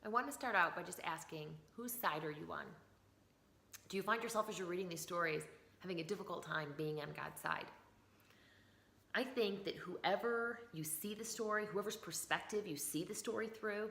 I want to start out by just asking, whose side are you on? Do you find yourself, as you're reading these stories, having a difficult time being on God's side? I think that whoever you see the story, whoever's perspective you see the story through,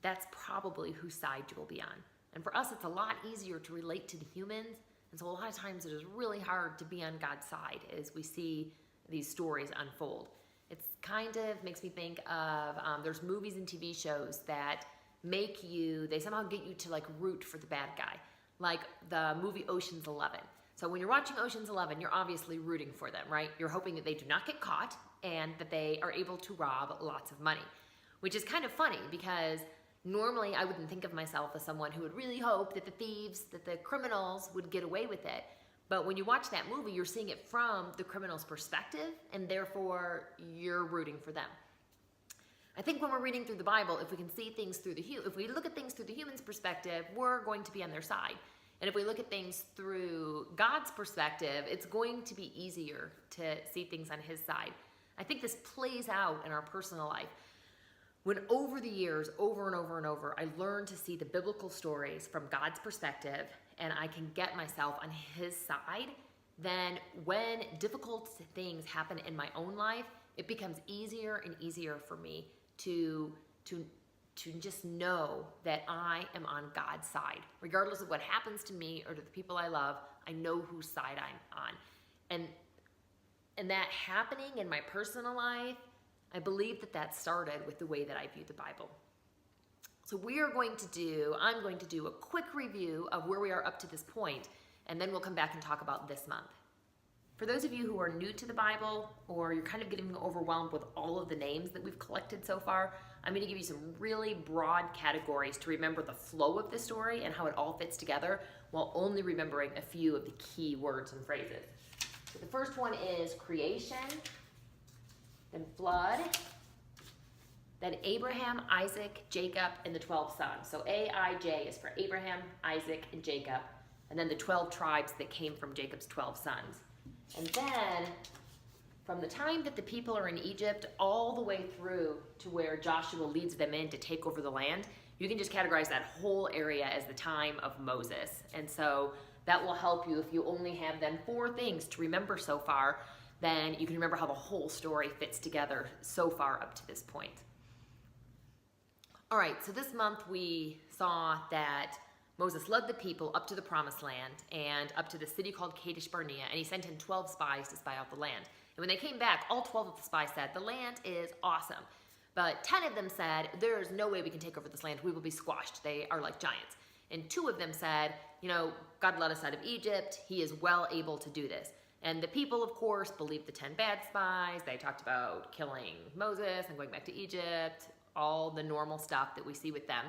that's probably whose side you will be on. And for us, it's a lot easier to relate to the humans. And so a lot of times it is really hard to be on God's side as we see these stories unfold. It's kind of makes me think of, there's movies and TV shows that they somehow get you to like root for the bad guy. Like the movie Ocean's 11. So when you're watching Ocean's 11, you're obviously rooting for them, right? You're hoping that they do not get caught and that they are able to rob lots of money, which is kind of funny because normally I wouldn't think of myself as someone who would really hope that the criminals would get away with it. But when you watch that movie, you're seeing it from the criminal's perspective, and therefore you're rooting for them. I think when we're reading through the Bible, if we can see things if we look at things through the human's perspective, we're going to be on their side. And if we look at things through God's perspective, it's going to be easier to see things on his side. I think this plays out in our personal life. When over the years, over and over and over, I learned to see the biblical stories from God's perspective and I can get myself on his side, then when difficult things happen in my own life, it becomes easier and easier for me to just know that I am on God's side. Regardless of what happens to me or to the people I love, I know whose side I'm on. And that happening in my personal life, I believe that started with the way that I view the Bible. So I'm going to do a quick review of where we are up to this point, and then we'll come back and talk about this month. For those of you who are new to the Bible, or you're kind of getting overwhelmed with all of the names that we've collected so far, I'm going to give you some really broad categories to remember the flow of the story and how it all fits together, while only remembering a few of the key words and phrases. So the first one is creation, then flood, then Abraham, Isaac, Jacob, and the 12 sons. So AIJ is for Abraham, Isaac, and Jacob, and then the 12 tribes that came from Jacob's 12 sons. And then, from the time that the people are in Egypt all the way through to where Joshua leads them in to take over the land, you can just categorize that whole area as the time of Moses. And so that will help you if you only have then 4 things to remember so far, then you can remember how the whole story fits together so far up to this point. All right, so this month we saw that Moses led the people up to the promised land and up to the city called Kadesh Barnea, and he sent in 12 spies to spy out the land. And when they came back, all 12 of the spies said, the land is awesome. But 10 of them said, there's no way we can take over this land. We will be squashed. They are like giants. And 2 of them said, God led us out of Egypt. He is well able to do this. And the people, of course, believed the 10 bad spies. They talked about killing Moses and going back to Egypt, all the normal stuff that we see with them.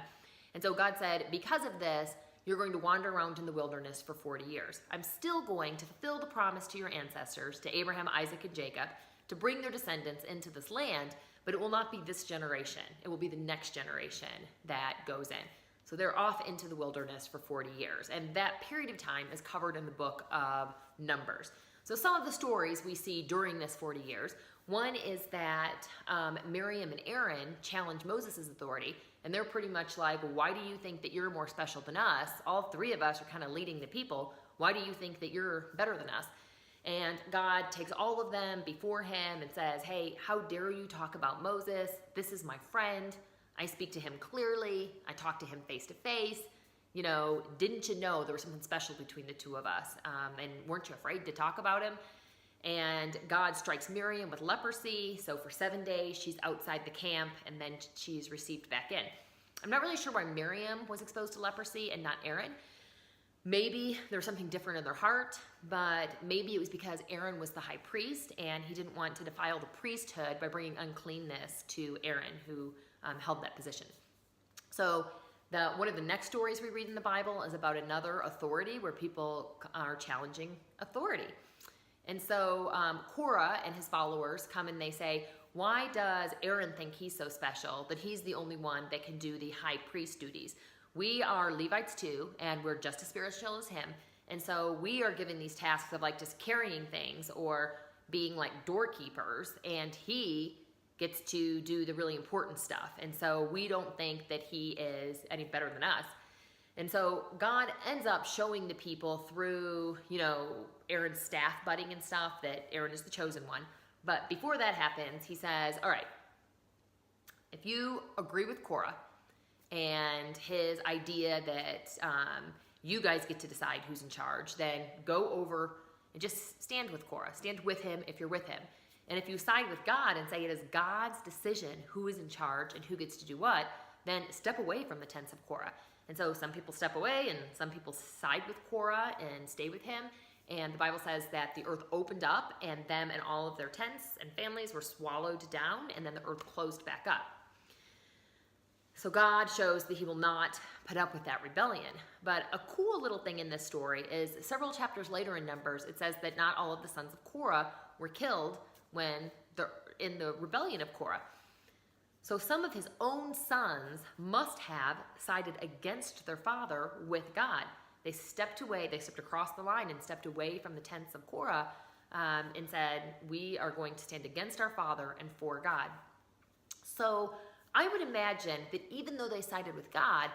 And so God said, because of this, you're going to wander around in the wilderness for 40 years. I'm still going to fulfill the promise to your ancestors, to Abraham, Isaac, and Jacob, to bring their descendants into this land, but it will not be this generation. It will be the next generation that goes in. So they're off into the wilderness for 40 years. And that period of time is covered in the book of Numbers. So some of the stories we see during this 40 years, one is that Miriam and Aaron challenge Moses' authority, and they're pretty much like, why do you think that you're more special than us? All 3 of us are kind of leading the people. Why do you think that you're better than us? And God takes all of them before him and says, hey, how dare you talk about Moses? This is my friend. I speak to him clearly. I talk to him face to face. Didn't you know there was something special between the 2 of us? And weren't you afraid to talk about him? And God strikes Miriam with leprosy. So for 7 days, she's outside the camp, and then she's received back in. I'm not really sure why Miriam was exposed to leprosy and not Aaron. Maybe there was something different in their heart, but maybe it was because Aaron was the high priest, and he didn't want to defile the priesthood by bringing uncleanness to Aaron, who held that position. So one of the next stories we read in the Bible is about another authority where people are challenging authority. And so Korah and his followers come and they say, why does Aaron think he's so special that he's the only one that can do the high priest duties? We are Levites too, and we're just as spiritual as him. And so we are given these tasks of like just carrying things or being like doorkeepers, and he gets to do the really important stuff. And so we don't think that he is any better than us. And so God ends up showing the people through, Aaron's staff budding and stuff, that Aaron is the chosen one. But before that happens, he says, all right, if you agree with Korah and his idea that you guys get to decide who's in charge, then go over and just stand with Korah. Stand with him if you're with him. And if you side with God and say it is God's decision who is in charge and who gets to do what, then step away from the tents of Korah. And so some people step away and some people side with Korah and stay with him. And the Bible says that the earth opened up and them and all of their tents and families were swallowed down, and then the earth closed back up. So God shows that he will not put up with that rebellion. But a cool little thing in this story is several chapters later in Numbers, it says that not all of the sons of Korah were killed in the rebellion of Korah. So some of his own sons must have sided against their father with God. They stepped across the line and stepped away from the tents of Korah and said, we are going to stand against our father and for God. So I would imagine that even though they sided with God,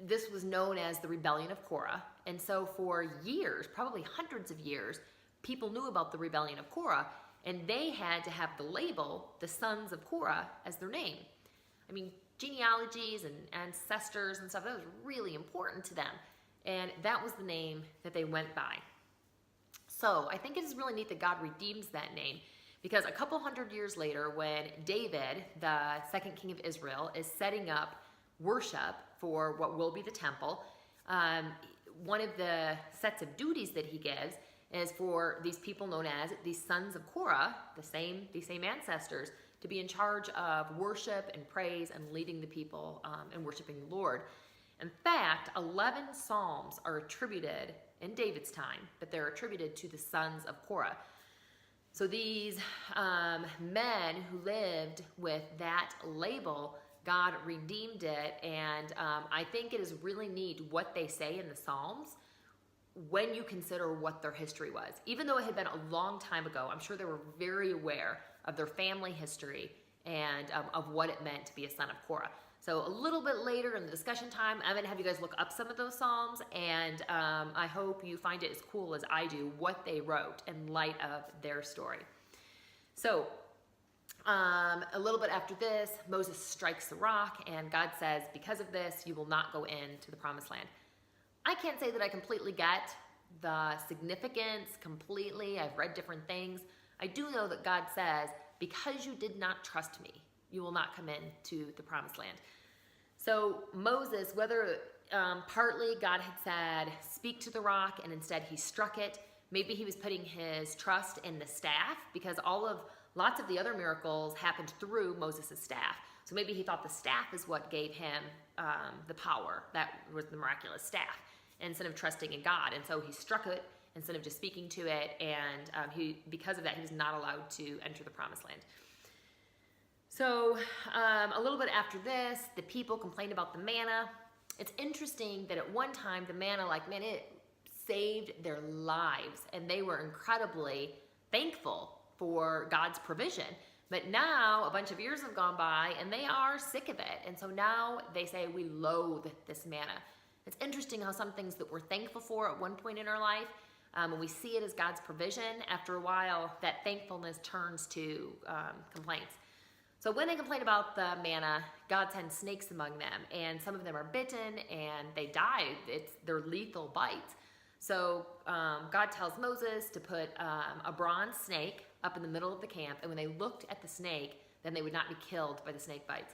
this was known as the rebellion of Korah. And so for years, probably hundreds of years, people knew about the rebellion of Korah, and they had to have the label, the sons of Korah, as their name. I mean, genealogies and ancestors and stuff, that was really important to them. And that was the name that they went by. So I think it is really neat that God redeems that name, because a couple hundred years later, when David, the second king of Israel, is setting up worship for what will be the temple, one of the sets of duties that he gives is for these people known as the sons of Korah, the same ancestors, to be in charge of worship and praise and leading the people and worshiping the Lord. In fact, 11 psalms are attributed in David's time, but they're attributed to the sons of Korah. So these men who lived with that label, God redeemed it, and I think it is really neat what they say in the Psalms when you consider what their history was. Even though it had been a long time ago, I'm sure they were very aware of their family history and of what it meant to be a son of Korah. So a little bit later in the discussion time, I'm going to have you guys look up some of those Psalms, and I hope you find it as cool as I do what they wrote in light of their story. So a little bit after this, Moses strikes the rock, and God says, because of this, you will not go into the promised land. I can't say that I completely get the significance completely. I've read different things. I do know that God says, because you did not trust me, you will not come into the promised land. So Moses, whether partly God had said, speak to the rock, and instead he struck it, maybe he was putting his trust in the staff, because lots of the other miracles happened through Moses' staff. So maybe he thought the staff is what gave him the power. That was the miraculous staff, instead of trusting in God. And so he struck it instead of just speaking to it, and because of that, he was not allowed to enter the promised land. So a little bit after this, the people complained about the manna. It's interesting that at one time, the manna, it saved their lives, and they were incredibly thankful for God's provision. But now, a bunch of years have gone by, and they are sick of it. And so now they say, we loathe this manna. It's interesting how some things that we're thankful for at one point in our life, when we see it as God's provision, after a while, that thankfulness turns to complaints. So when they complain about the manna, God sends snakes among them, and some of them are bitten, and they die. They're lethal bites. So God tells Moses to put a bronze snake up in the middle of the camp, and when they looked at the snake, then they would not be killed by the snake bites.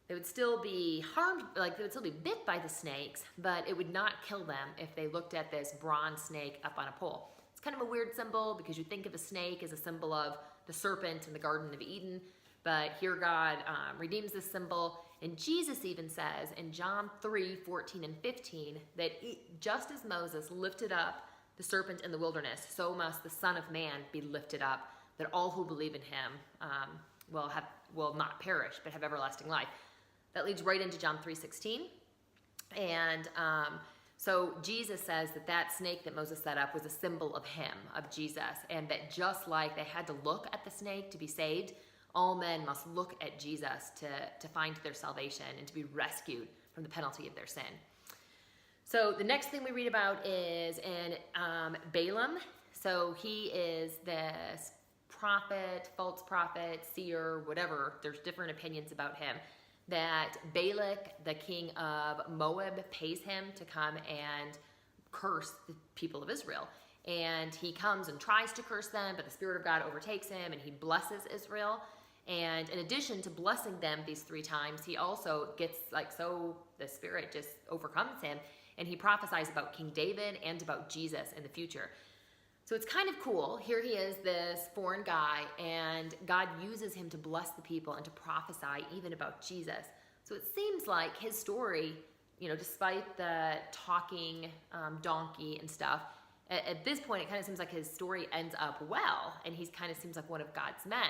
They would still be harmed, they would still be bit by the snakes, but it would not kill them if they looked at this bronze snake up on a pole. It's kind of a weird symbol, because you think of a snake as a symbol of the serpent in the Garden of Eden, but here God redeems this symbol. And Jesus even says in John 3:14 and 15 that just as Moses lifted up the serpent in the wilderness, so must the Son of Man be lifted up, that all who believe in him will not perish, but have everlasting life. That leads right into John 3:16. And so Jesus says that snake that Moses set up was a symbol of him, of Jesus, and that just like they had to look at the snake to be saved, All men must look at Jesus to find their salvation and to be rescued from the penalty of their sin. So the next thing we read about is in Balaam. So he is this prophet, false prophet, seer, whatever. There's different opinions about him. That Balak, the king of Moab, pays him to come and curse the people of Israel. And he comes and tries to curse them, but the Spirit of God overtakes him and he blesses Israel. And in addition to blessing them these 3 times, he also gets the Spirit just overcomes him, and he prophesies about King David and about Jesus in the future. So it's kind of cool. Here he is, this foreign guy, and God uses him to bless the people and to prophesy even about Jesus. So it seems like his story, despite the talking donkey and stuff, at this point, it kind of seems like his story ends up well, and he kind of seems like one of God's men.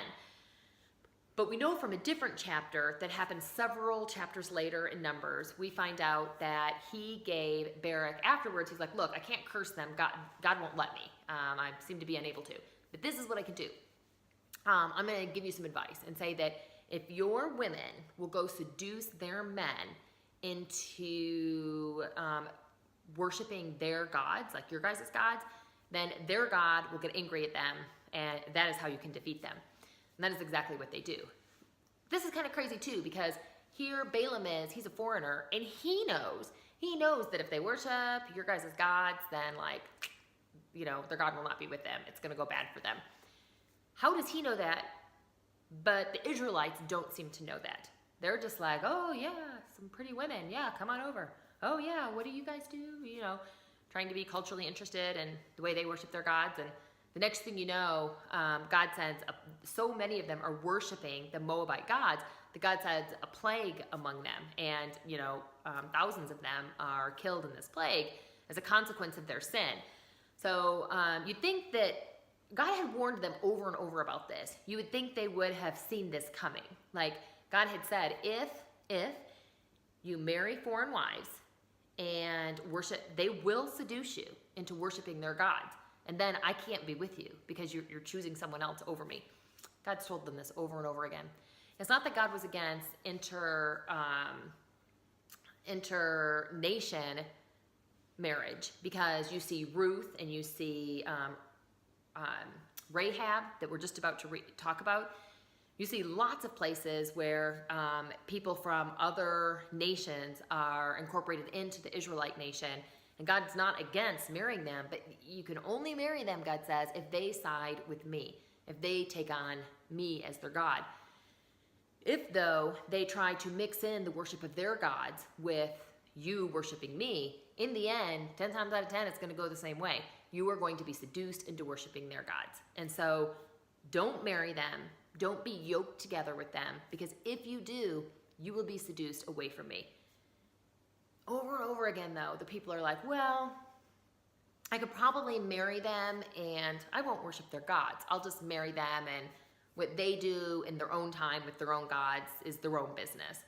But we know from a different chapter that happens several chapters later in Numbers, we find out that he gave Barak, afterwards, he's like, look, I can't curse them. God won't let me. I seem to be unable to. But this is what I can do. I'm going to give you some advice and say that if your women will go seduce their men into worshiping their gods, like your guys' gods, then their God will get angry at them, and that is how you can defeat them. And that is exactly what they do. This is kind of crazy too, because here Balaam he's a foreigner, and he knows that if they worship your guys' gods, then their God will not be with them. It's going to go bad for them. How does he know that? But the Israelites don't seem to know that. They're just like, oh yeah, some pretty women. Yeah, come on over. Oh yeah, what do you guys do? Trying to be culturally interested in the way they worship their gods. And the next thing you know, God sends, so many of them are worshiping the Moabite gods, that God sends a plague among them. And, thousands of them are killed in this plague as a consequence of their sin. So you'd think that God had warned them over and over about this. You would think they would have seen this coming. Like God had said, if you marry foreign wives and worship, they will seduce you into worshiping their gods. And then I can't be with you because you're choosing someone else over me. God's told them this over and over again. It's not that God was against inter-nation marriage, because you see Ruth and you see Rahab that we're just about to talk about. You see lots of places where people from other nations are incorporated into the Israelite nation. And God's not against marrying them, but you can only marry them, God says, if they side with me, if they take on me as their God. If, though, they try to mix in the worship of their gods with you worshiping me, in the end, 10 times out of 10, it's going to go the same way. You are going to be seduced into worshiping their gods. And so don't marry them. Don't be yoked together with them, because if you do, you will be seduced away from me. Over and over again, though, the people are like, well, I could probably marry them and I won't worship their gods. I'll just marry them, and what they do in their own time with their own gods is their own business.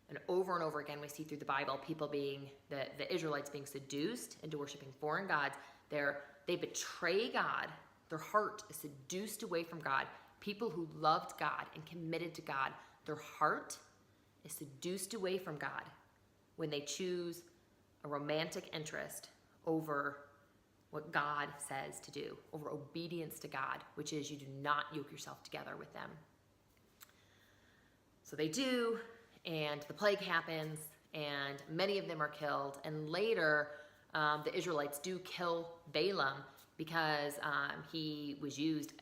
And over again, we see through the Bible, people being, the Israelites being seduced into worshiping foreign gods. They betray God. Their heart is seduced away from God. People who loved God and committed to God, their heart is seduced away from God when they choose a romantic interest over what God says to do, over obedience to God, which is you do not yoke yourself together with them. So they do, and the plague happens, and many of them are killed. And later, the Israelites do kill Balaam because he was used.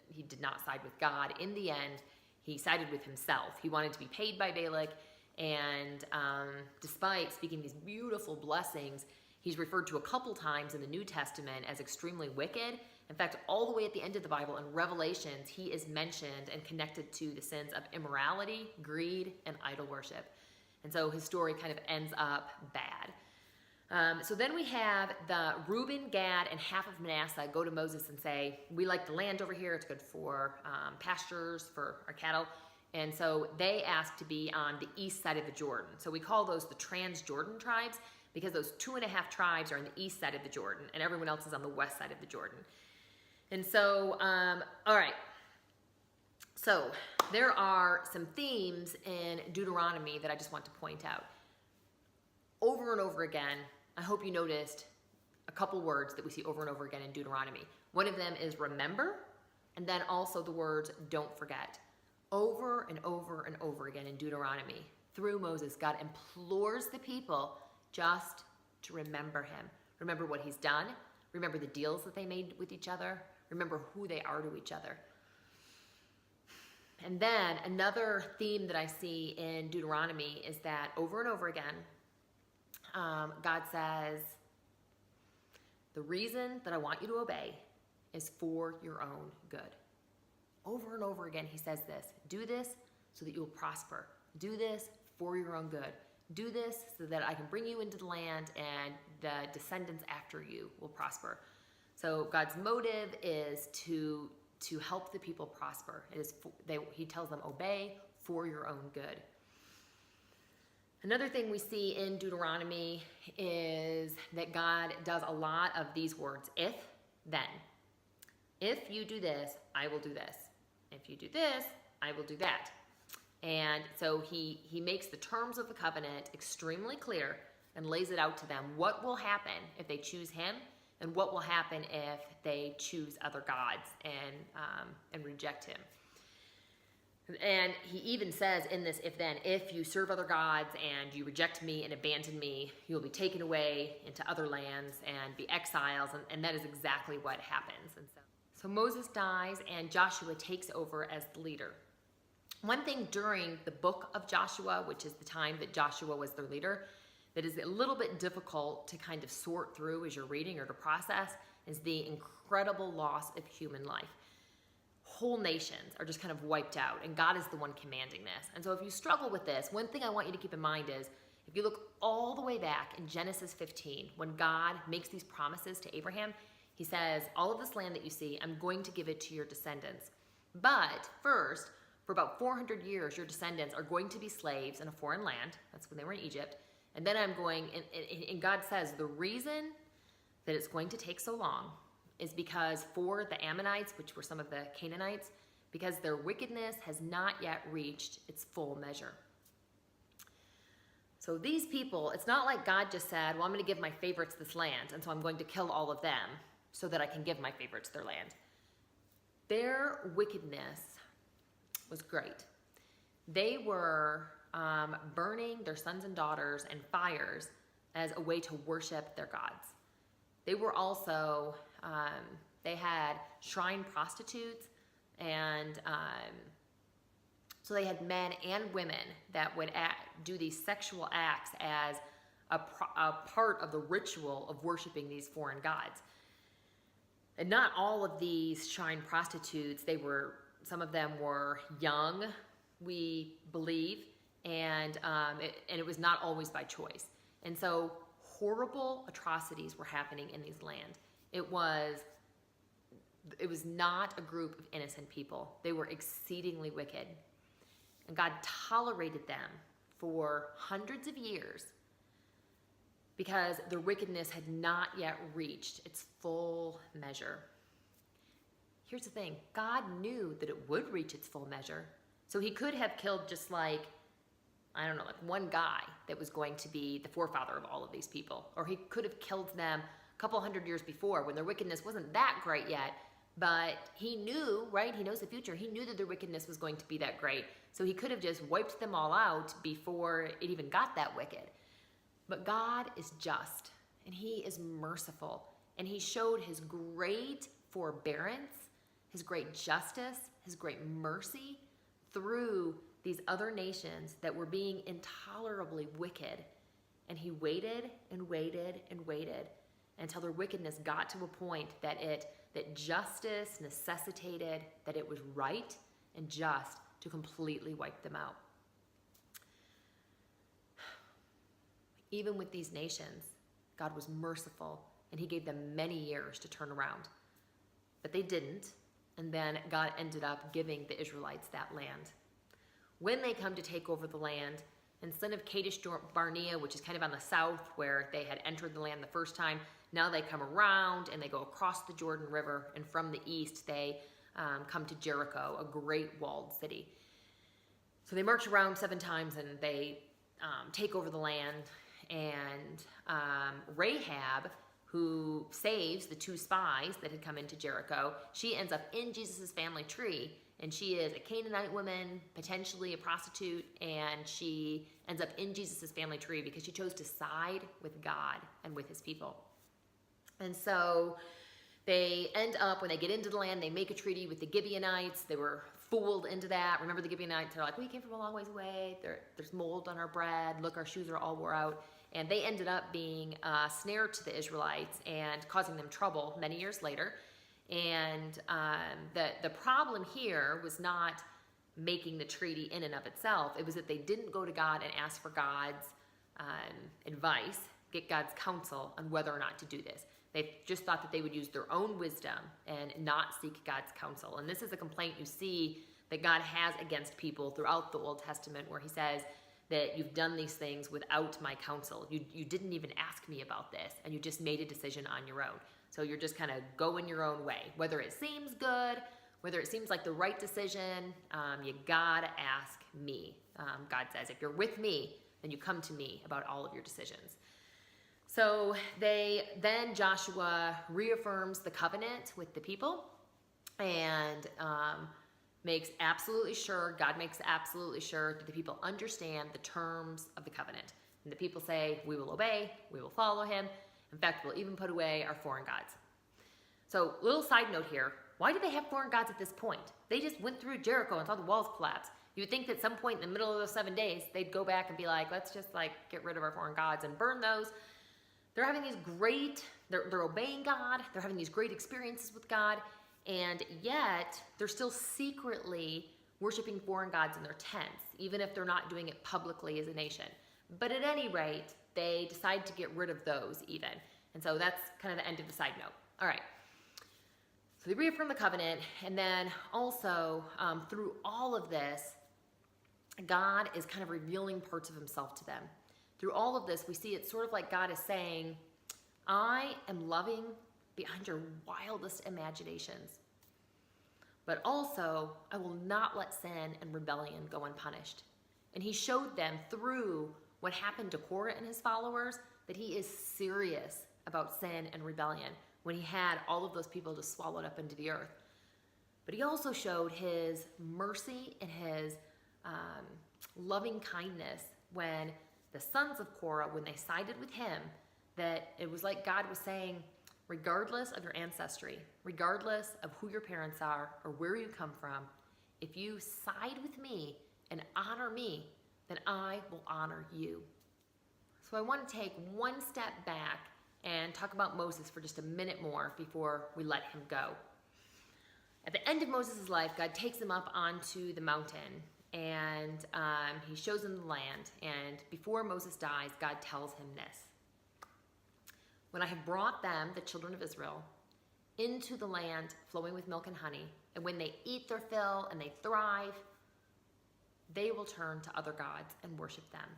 He did not side with God. In the end, he sided with himself. He wanted to be paid by Balak, and despite speaking these beautiful blessings, he's referred to a couple times in the New Testament as extremely wicked. In fact, all the way at the end of the Bible in Revelations, he is mentioned and connected to the sins of immorality, greed, and idol worship. And so his story kind of ends up bad. So then we have the Reuben, Gad, and half of Manasseh go to Moses and say, we like the land over here. It's good for pastures, for our cattle. And so they ask to be on the east side of the Jordan. So we call those the Trans-Jordan tribes, because those 2.5 tribes are on the east side of the Jordan, and everyone else is on the west side of the Jordan. And so, all right. So there are some themes in Deuteronomy that I just want to point out. Over and over again, I hope you noticed a couple words that we see over and over again in Deuteronomy. One of them is remember, and then also the words don't forget. Over and over and over again in Deuteronomy, through Moses, God implores the people just to remember him. Remember what he's done. Remember the deals that they made with each other. Remember who they are to each other. And then another theme that I see in Deuteronomy is that over and over again, God says, the reason that I want you to obey is for your own good. Over and over again, he says this. Do this so that you will prosper. Do this for your own good. Do this so that I can bring you into the land and the descendants after you will prosper. So God's motive is to help the people prosper. He tells them, obey for your own good. Another thing we see in Deuteronomy is that God does a lot of these words, if, then. If you do this, I will do this. If you do this, I will do that. And so he makes the terms of the covenant extremely clear and lays it out to them. What will happen if they choose him, and what will happen if they choose other gods and reject him. And he even says in this, if you serve other gods and you reject me and abandon me, you'll be taken away into other lands and be exiles. And that is exactly what happens. And so Moses dies and Joshua takes over as the leader. One thing during the book of Joshua, which is the time that Joshua was their leader, that is a little bit difficult to kind of sort through as you're reading or to process, is the incredible loss of human life. Whole nations are just kind of wiped out, and God is the one commanding this. And so if you struggle with this, one thing I want you to keep in mind is, if you look all the way back in Genesis 15, when God makes these promises to Abraham, he says, all of this land that you see, I'm going to give it to your descendants. But first, for about 400 years, your descendants are going to be slaves in a foreign land. That's when they were in Egypt. And then I'm going, and God says the reason that it's going to take so long is because for the Ammonites, which were some of the Canaanites, because their wickedness has not yet reached its full measure. So these people, it's not like God just said, well, I'm going to give my favorites this land, and so I'm going to kill all of them so that I can give my favorites their land. Their wickedness was great. They were burning their sons and daughters in fires as a way to worship their gods. They were also, they had shrine prostitutes, and so they had men and women that would do these sexual acts as a part of the ritual of worshiping these foreign gods. And not all of these shrine prostitutes, some of them were young, we believe, and it was not always by choice. And so horrible atrocities were happening in these lands. It was not a group of innocent people. They were exceedingly wicked. And God tolerated them for hundreds of years because their wickedness had not yet reached its full measure. Here's the thing. God knew that it would reach its full measure. So he could have killed just like one guy that was going to be the forefather of all of these people. Or he could have killed them a couple hundred years before when their wickedness wasn't that great yet. But he knew, right? He knows the future. He knew that their wickedness was going to be that great. So he could have just wiped them all out before it even got that wicked. But God is just, and he is merciful. And he showed his great forbearance, his great justice, his great mercy through these other nations that were being intolerably wicked. And he waited and waited and waited until their wickedness got to a point that justice necessitated that it was right and just to completely wipe them out. Even with these nations, God was merciful, and he gave them many years to turn around. But they didn't, and then God ended up giving the Israelites that land. When they come to take over the land, instead of Kadesh Barnea, which is kind of on the south where they had entered the land the first time, now they come around and they go across the Jordan River, and from the east they come to Jericho, a great walled city. So they march around 7 times and they take over the land. And Rahab, who saves the 2 spies that had come into Jericho, she ends up in Jesus' family tree. And she is a Canaanite woman, potentially a prostitute, and she ends up in Jesus' family tree because she chose to side with God and with his people. And so they end up, when they get into the land, they make a treaty with the Gibeonites. They were fooled into that. Remember, the Gibeonites are like, we came from a long ways away. There's mold on our bread. Look, our shoes are all wore out. And they ended up being a snare to the Israelites and causing them trouble many years later. And the problem here was not making the treaty in and of itself. It was that they didn't go to God and ask for God's advice, get God's counsel on whether or not to do this. They just thought that they would use their own wisdom and not seek God's counsel. And this is a complaint you see that God has against people throughout the Old Testament, where he says that you've done these things without my counsel. You didn't even ask me about this, and you just made a decision on your own. So you're just kind of going your own way. Whether it seems good, whether it seems like the right decision, you gotta ask me. God says, if you're with me, then you come to me about all of your decisions. So then Joshua reaffirms the covenant with the people and makes absolutely sure, God makes absolutely sure that the people understand the terms of the covenant. And the people say, we will obey, we will follow him. In fact, we'll even put away our foreign gods. So, little side note here. Why do they have foreign gods at this point? They just went through Jericho and saw the walls collapse. You would think that at some point in the middle of those 7 days, they'd go back and be like, let's just get rid of our foreign gods and burn those. They're having these they're obeying God. They're having these great experiences with God. And yet, they're still secretly worshiping foreign gods in their tents, even if they're not doing it publicly as a nation. But at any rate, they decide to get rid of those even. And so that's kind of the end of the side note. All right. So they reaffirm the covenant. And then also, through all of this, God is kind of revealing parts of himself to them. Through all of this, we see it's sort of like God is saying, I am loving beyond your wildest imaginations. But also, I will not let sin and rebellion go unpunished. And he showed them through what happened to Korah and his followers that he is serious about sin and rebellion when he had all of those people just swallowed up into the earth. But he also showed his mercy and his loving kindness when the sons of Korah, when they sided with him, that it was like God was saying, regardless of your ancestry, regardless of who your parents are or where you come from, if you side with me and honor me, then I will honor you. So I want to take one step back and talk about Moses for just a minute more before we let him go. At the end of Moses' life, God takes him up onto the mountain and he shows him the land. And before Moses dies, God tells him this. When I have brought them, the children of Israel, into the land flowing with milk and honey, and when they eat their fill and they thrive, they will turn to other gods and worship them,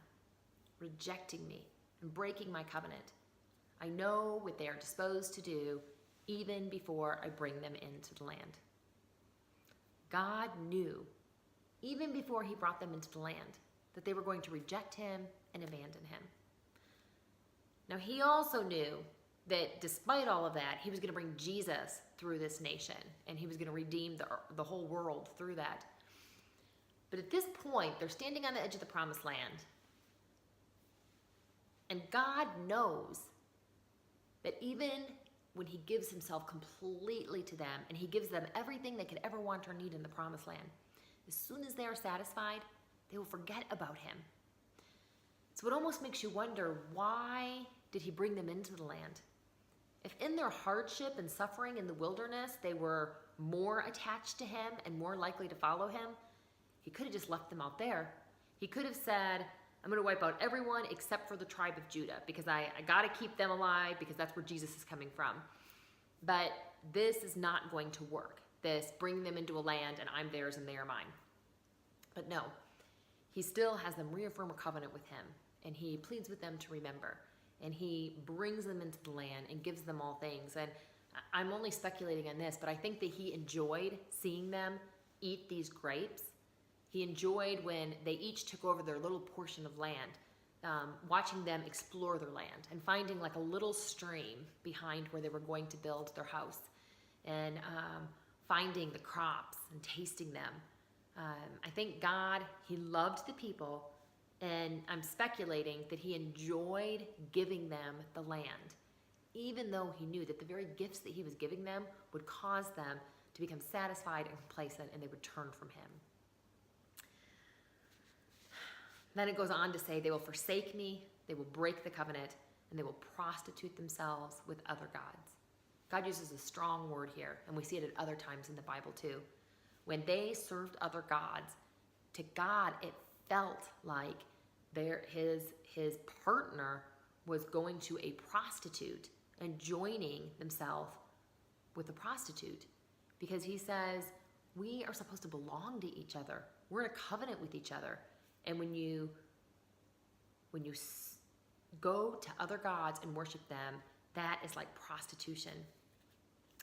rejecting me and breaking my covenant. I know what they are disposed to do even before I bring them into the land. God knew, even before he brought them into the land, that they were going to reject him and abandon him. Now, he also knew that despite all of that, he was going to bring Jesus through this nation, and he was going to redeem the whole world through that. But at this point, they're standing on the edge of the promised land, and God knows that even when he gives himself completely to them, and he gives them everything they could ever want or need in the promised land, as soon as they are satisfied, they will forget about him. So it almost makes you wonder, why did he bring them into the land? If in their hardship and suffering in the wilderness, they were more attached to him and more likely to follow him, he could have just left them out there. He could have said, I'm going to wipe out everyone except for the tribe of Judah because I got to keep them alive because that's where Jesus is coming from. But this is not going to work. This bring them into a land and I'm theirs and they are mine. But no, he still has them reaffirm a covenant with him, and he pleads with them to remember, and he brings them into the land and gives them all things. And I'm only speculating on this, but I think that he enjoyed seeing them eat these grapes. He enjoyed when they each took over their little portion of land, watching them explore their land and finding like a little stream behind where they were going to build their house, and finding the crops and tasting them. I think God, he loved the people, and I'm speculating that he enjoyed giving them the land, even though he knew that the very gifts that he was giving them would cause them to become satisfied and complacent, and they would turn from him. Then it goes on to say, they will forsake me, they will break the covenant, and they will prostitute themselves with other gods. God uses a strong word here, and we see it at other times in the Bible too. When they served other gods, to God it felt like his partner was going to a prostitute and joining themselves with a prostitute, because he says we are supposed to belong to each other. We're in a covenant with each other. And when you go to other gods and worship them, that is like prostitution.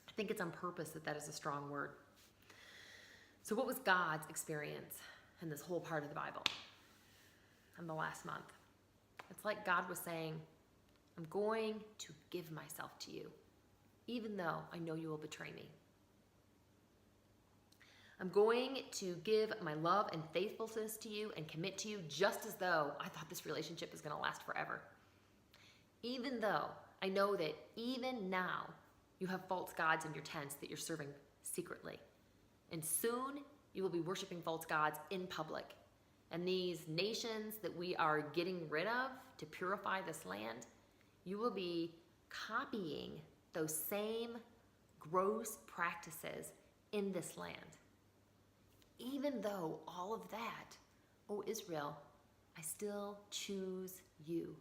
I think it's on purpose that is a strong word. So what was God's experience in this whole part of the Bible in the last month? It's like God was saying, I'm going to give myself to you, even though I know you will betray me. I'm going to give my love and faithfulness to you and commit to you just as though I thought this relationship is going to last forever. Even though I know that even now you have false gods in your tents that you're serving secretly. And soon you will be worshiping false gods in public. And these nations that we are getting rid of to purify this land, you will be copying those same gross practices in this land. Even though all of that, oh Israel, I still choose you.